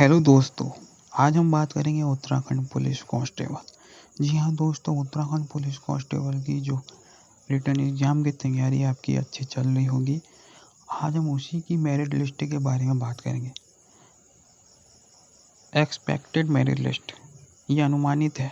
Hello दोस्तों, आज हम बात करेंगे उत्तराखंड पुलिस कांस्टेबल। जी हाँ दोस्तों, उत्तराखंड पुलिस कांस्टेबल की जो रिटन एग्ज़ाम की तैयारी आपकी अच्छी चल रही होगी। आज हम उसी की मेरिट लिस्ट के बारे में बात करेंगे। एक्सपेक्टेड मेरिट लिस्ट ये अनुमानित है,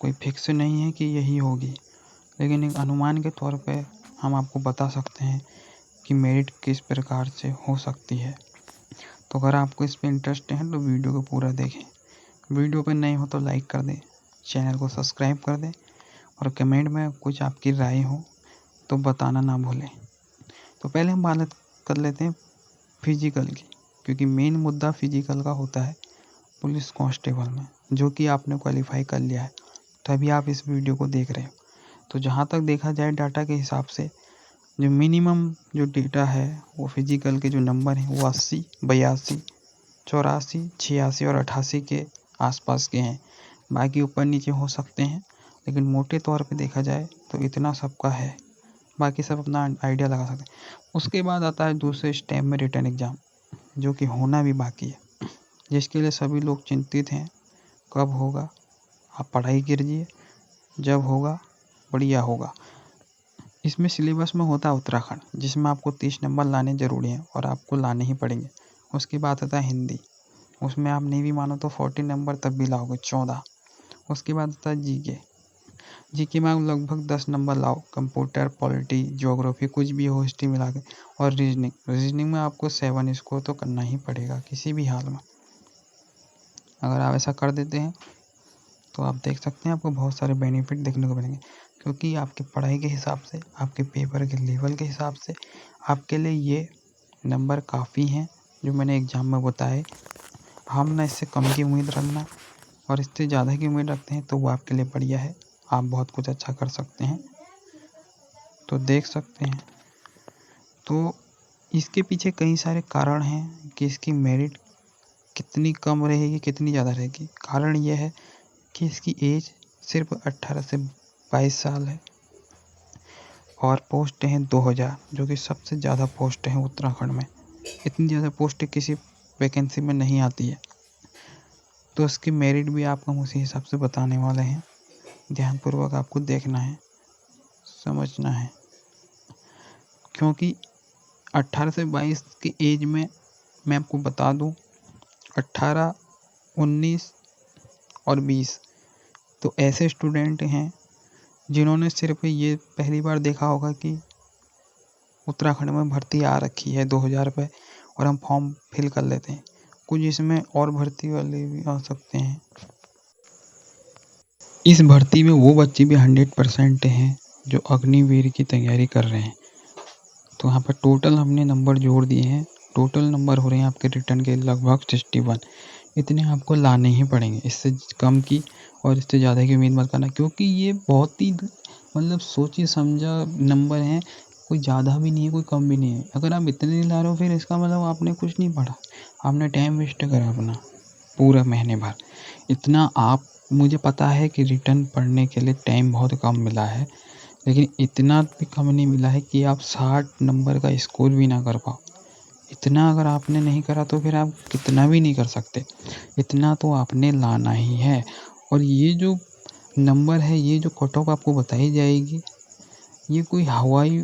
कोई फिक्स नहीं है कि यही होगी, लेकिन एक अनुमान के तौर पे हम आपको बता सकते हैं कि मेरिट किस प्रकार से हो सकती है। तो अगर आपको इस पे इंटरेस्ट है तो वीडियो को पूरा देखें। वीडियो पे नए हो तो लाइक कर दें, चैनल को सब्सक्राइब कर दें और कमेंट में कुछ आपकी राय हो तो बताना ना भूलें। तो पहले हम बात कर लेते हैं फिजिकल की, क्योंकि मेन मुद्दा फिजिकल का होता है पुलिस कांस्टेबल में, जो कि आपने क्वालिफाई कर लिया है तभी आप इस वीडियो को देख रहे हो। तो जहाँ तक देखा जाए डाटा के हिसाब से जो मिनिमम जो डेटा है वो फिजिकल के जो नंबर हैं वो 80, 82, 84, 86 और 88 के आसपास के हैं। बाकी ऊपर नीचे हो सकते हैं, लेकिन मोटे तौर पे देखा जाए तो इतना सबका है। बाकी सब अपना आइडिया लगा सकते हैं। उसके बाद आता है दूसरे स्टेप में रिटन एग्ज़ाम, जो कि होना भी बाकी है, जिसके लिए सभी लोग चिंतित हैं। कब होगा? आप पढ़ाई कीजिए, जब होगा बढ़िया होगा। इसमें सिलेबस में होता है उत्तराखंड, जिसमें आपको 30 नंबर लाने ज़रूरी हैं और आपको लाने ही पड़ेंगे। उसके बाद आता है हिंदी, उसमें आप नहीं भी मानो तो 40 नंबर तब भी लाओगे, 14। उसके बाद आता है जीके में आप लगभग 10 नंबर लाओ। कंप्यूटर, पॉलिटी, ज्योग्राफी कुछ भी हो, हिस्ट्री मिला के। और रीजनिंग में आपको 7 स्कोर तो करना ही पड़ेगा किसी भी हाल में। अगर आप ऐसा कर देते हैं तो आप देख सकते हैं आपको बहुत सारे बेनिफिट देखने को मिलेंगे, क्योंकि आपकी पढ़ाई के हिसाब से, आपके पेपर के लेवल के हिसाब से आपके लिए ये नंबर काफ़ी हैं जो मैंने एग्ज़ाम में बताए। हम ना इससे कम की उम्मीद रखना, और इससे ज़्यादा की उम्मीद रखते हैं तो वो आपके लिए बढ़िया है, आप बहुत कुछ अच्छा कर सकते हैं। तो देख सकते हैं, तो इसके पीछे कई सारे कारण हैं कि इसकी मेरिट कितनी कम रहेगी, कितनी ज़्यादा रहेगी। कारण ये है कि इसकी एज सिर्फ 18 से 22 साल है और पोस्ट हैं 2000, जो कि सबसे ज़्यादा पोस्ट हैं उत्तराखंड में। इतनी ज़्यादा पोस्ट किसी वैकेंसी में नहीं आती है। तो इसकी मेरिट भी आपको हम उसी हिसाब से बताने वाले हैं। ध्यानपूर्वक आपको देखना है, समझना है, क्योंकि 18 से 22 की एज में मैं आपको बता दूं, 18, 19 और 20 तो ऐसे स्टूडेंट हैं जिन्होंने सिर्फ ये पहली बार देखा होगा कि उत्तराखंड में भर्ती आ रखी है 2000 पे और हम फॉर्म फिल कर लेते हैं। कुछ इसमें और भर्ती वाले भी आ सकते हैं। इस भर्ती में वो बच्चे भी 100% हैं जो अग्निवीर की तैयारी कर रहे हैं। तो यहाँ पर टोटल हमने नंबर जोड़ दिए हैं। टोटल नंबर हो रहे हैं आपके रिटर्न के लगभग 61। इतने आपको लाने ही पड़ेंगे, इससे कम की और इससे ज़्यादा की उम्मीद मत करना, क्योंकि ये बहुत ही मतलब सोची समझा नंबर हैं। कोई ज़्यादा भी नहीं है, कोई कम भी नहीं है। अगर आप इतने नहीं ला रहे हो फिर इसका मतलब आपने कुछ नहीं पढ़ा, आपने टाइम वेस्ट करा अपना पूरा महीने भर। इतना आप, मुझे पता है कि रिटर्न पढ़ने के लिए टाइम बहुत कम मिला है, लेकिन इतना भी कम नहीं मिला है कि आप 60 नंबर का स्कोर भी ना कर पाओ। इतना अगर आपने नहीं करा तो फिर आप कितना भी नहीं कर सकते। इतना तो आपने लाना ही है। और ये जो नंबर है, ये जो कट ऑफ आपको बताई जाएगी, ये कोई हवाई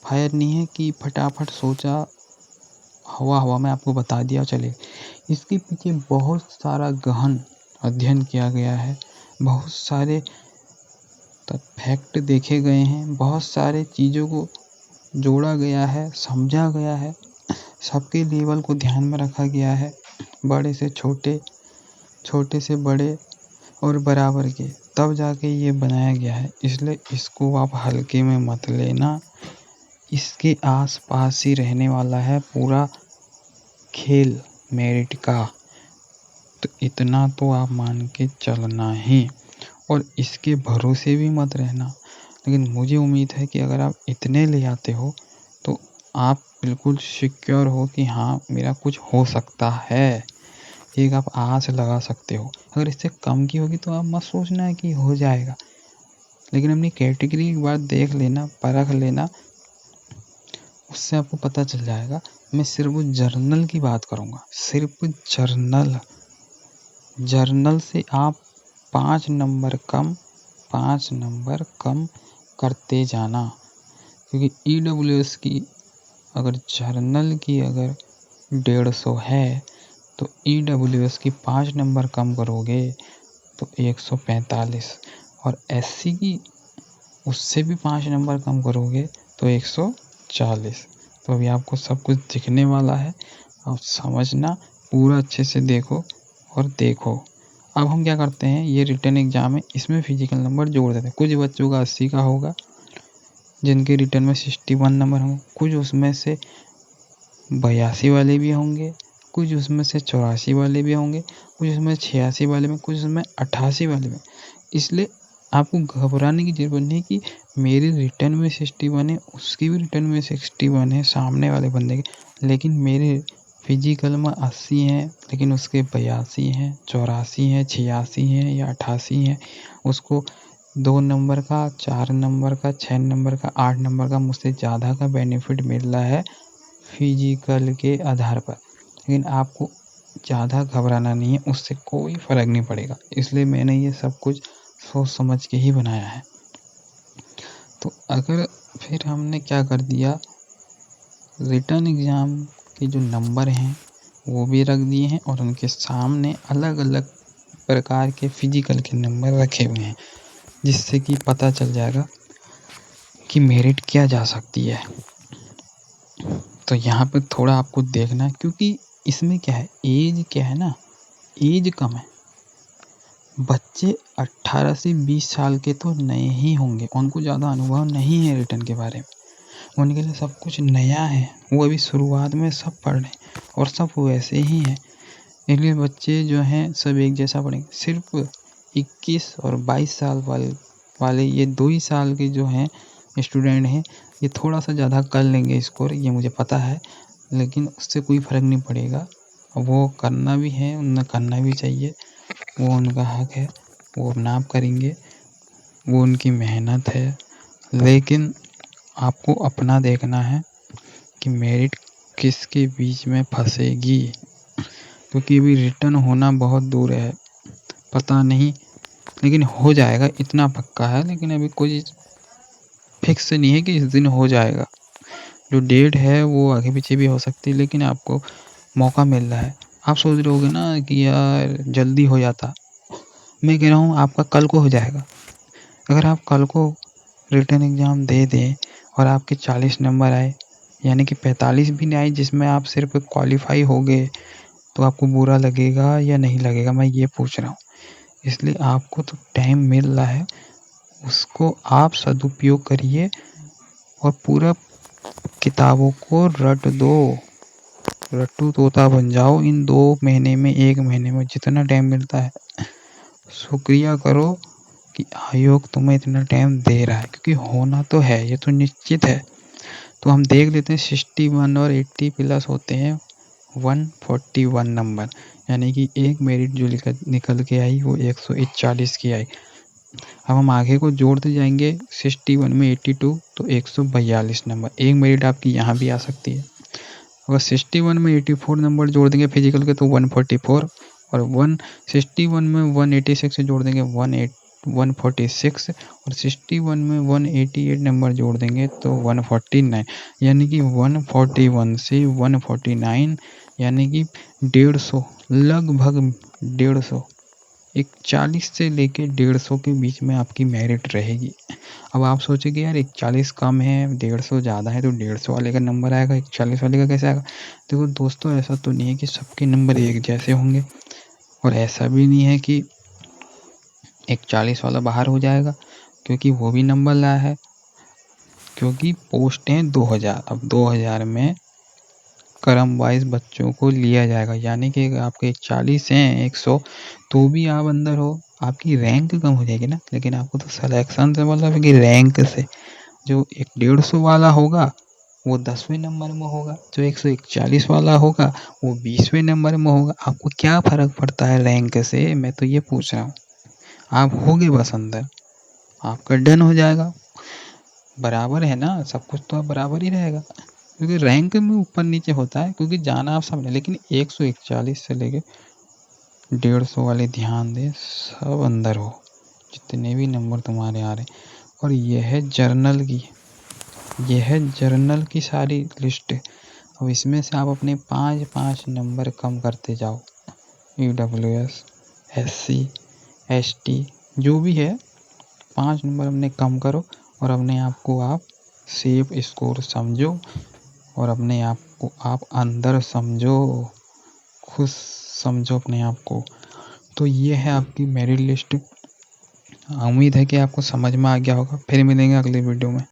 फायर नहीं है कि फटाफट सोचा हवा में आपको बता दिया चले। इसके पीछे बहुत सारा गहन अध्ययन किया गया है, बहुत सारे फैक्ट देखे गए हैं, बहुत सारे चीज़ों को जोड़ा गया है, समझा गया है, सबके लेवल को ध्यान में रखा गया है, बड़े से छोटे, छोटे से बड़े और बराबर के, तब जाके ये बनाया गया है। इसलिए इसको आप हल्के में मत लेना। इसके आसपास ही रहने वाला है पूरा खेल मेरिट का। तो इतना तो आप मान के चलना ही, और इसके भरोसे भी मत रहना। लेकिन मुझे उम्मीद है कि अगर आप इतने ले आते हो तो आप बिल्कुल सिक्योर हो कि हाँ मेरा कुछ हो सकता है। एक आप आस लगा सकते हो। अगर इससे कम की होगी तो आप मत सोचना है कि हो जाएगा, लेकिन अपनी कैटेगरी एक बार देख लेना, परख लेना, उससे आपको पता चल जाएगा। मैं सिर्फ जर्नल की बात करूँगा, सिर्फ जर्नल। जर्नल से आप 5 नंबर कम करते जाना, क्योंकि ईडब्ल्यूएस की अगर जर्नल की अगर 150 है तो ईडब्ल्यूएस की 5 नंबर कम करोगे तो 145, और एससी की उससे भी 5 नंबर कम करोगे तो 140। तो अभी आपको सब कुछ दिखने वाला है, अब समझना, पूरा अच्छे से देखो और देखो। अब हम क्या करते हैं, ये रिटन एग्जाम है, इसमें फिजिकल नंबर जोड़ देते हैं। कुछ बच्चों का 80 का होगा जिनके रिटर्न में 61 नंबर होंगे, कुछ उसमें से 82 वाले भी होंगे, कुछ उसमें से 84 वाले भी होंगे, कुछ उसमें 86 वाले में, कुछ उसमें 88 वाले में। इसलिए आपको घबराने की ज़रूरत नहीं कि मेरे रिटर्न में 61 है, उसकी भी रिटर्न में 61 है सामने वाले बंदे के, लेकिन मेरे फिजिकल में 80 हैं, लेकिन उसके 82 हैं, 84 हैं, 86 हैं या 88 हैं। उसको 2 नंबर का, 4 नंबर का, 6 नंबर का, 8 नंबर का मुझसे ज़्यादा का बेनिफिट मिल रहा है फिजिकल के आधार पर। लेकिन आपको ज़्यादा घबराना नहीं है, उससे कोई फ़र्क नहीं पड़ेगा। इसलिए मैंने ये सब कुछ सोच समझ के ही बनाया है। तो अगर फिर हमने क्या कर दिया, रिटन एग्ज़ाम के जो नंबर हैं वो भी रख दिए हैं और उनके सामने अलग अलग प्रकार के फिजिकल के नंबर रखे हुए हैं, जिससे कि पता चल जाएगा कि मेरिट क्या जा सकती है। तो यहाँ पे थोड़ा आपको देखना, क्योंकि इसमें क्या है, एज क्या है ना, एज कम है। बच्चे 18 से 20 साल के तो नए ही होंगे, उनको ज़्यादा अनुभव नहीं है रिटर्न के बारे में, उनके लिए सब कुछ नया है, वो अभी शुरुआत में सब पढ़ रहे हैं और सब वैसे ही हैं। इसलिए बच्चे जो हैं सब एक जैसा पढ़ेंगे। सिर्फ 21 और 22 साल वाले ये 2 ही साल के जो हैं स्टूडेंट हैं, ये थोड़ा सा ज़्यादा कर लेंगे स्कोर, ये मुझे पता है, लेकिन उससे कोई फ़र्क नहीं पड़ेगा। वो करना भी है, उन्हें करना भी चाहिए, वो उनका हक है, वो अपना आप करेंगे, वो उनकी मेहनत है। लेकिन आपको अपना देखना है कि मेरिट किसके बीच में फंसेगी, क्योंकि अभी रिटर्न होना बहुत दूर है, पता नहीं, लेकिन हो जाएगा इतना पक्का है। लेकिन अभी कोई फिक्स नहीं है कि इस दिन हो जाएगा, जो डेट है वो आगे पीछे भी हो सकती है, लेकिन आपको मौका मिल रहा है। आप सोच रहे होगे ना कि यार जल्दी हो जाता, मैं कह रहा हूँ आपका कल को हो जाएगा। अगर आप कल को रिटन एग्ज़ाम दे दें और आपके 40 नंबर आए, यानी कि 45 भी नहीं आए, जिसमें आप सिर्फ क्वालिफाई हो गए, तो आपको बुरा लगेगा या नहीं लगेगा, मैं ये पूछ रहा हूँ। इसलिए आपको तो टाइम मिल रहा है, उसको आप सदुपयोग करिए और पूरा किताबों को रट दो, रट्टू तोता बन जाओ इन 2 महीने में, 1 महीने में, जितना टाइम मिलता है। शुक्रिया करो कि आयोग तुम्हें इतना टाइम दे रहा है, क्योंकि होना तो है, ये तो निश्चित है। तो हम देख लेते हैं 61 और 80 प्लस होते हैं 141 नंबर, यानी कि एक मेरिट जो निकल के आई वो 141 की आई। अब हम आगे को जोड़ते जाएंगे, 61 में 82 तो 142 नंबर, एक मेरिट आपकी यहाँ भी आ सकती है। अगर 61 में 84 नंबर जोड़ देंगे फिजिकल के तो 144, और 61 में 186 से जोड़ देंगे 146, और 61 में 188 नंबर जोड़ देंगे तो 149, यानी कि 141 से 149, यानी कि 150, लगभग 150, 41 से लेके 150 के बीच में आपकी मेरिट रहेगी। अब आप सोचेंगे यार 41 कम है, 150 ज़्यादा है, तो 150 वाले का नंबर आएगा, 41 वाले का कैसे आएगा? देखो दोस्तों, ऐसा तो नहीं है कि सबके नंबर एक जैसे होंगे, और ऐसा भी नहीं है कि 41 वाला बाहर हो जाएगा, क्योंकि वो भी नंबर लाया है, क्योंकि पोस्ट हैं 2000। अब 2000 में क्रम वाइज बच्चों को लिया जाएगा, यानी कि आपके 40 हैं 100, तो भी आप अंदर हो, आपकी रैंक कम हो जाएगी ना, लेकिन आपको तो सिलेक्शन से मतलब है कि रैंक से। जो एक 150 वाला होगा वो 10वें नंबर में होगा, जो 141 वाला होगा वो 20वें नंबर में होगा। आपको क्या फ़र्क पड़ता है रैंक से, मैं तो ये पूछ रहा हूँ। आप होगे बस अंदर, आपका डन हो जाएगा, बराबर है ना, सब कुछ तो अब बराबर ही रहेगा। क्योंकि रैंक में ऊपर नीचे होता है, क्योंकि जाना आप सब ने, लेकिन 141 से लेके 150 वाले ध्यान दें, सब अंदर हो, जितने भी नंबर तुम्हारे आ रहे हैं। और यह है जर्नल की सारी लिस्ट है। अब इसमें से आप अपने 5-5 नंबर कम करते जाओ। EWS, SC, ST जो भी है, 5 नंबर अपने कम करो और अपने आप को आप सेफ स्कोर समझो और अपने आप को आप अंदर समझो, खुश समझो अपने आप को। तो ये है आपकी मेरिट लिस्ट। उम्मीद है कि आपको समझ में आ गया होगा। फिर मिलेंगे अगले वीडियो में।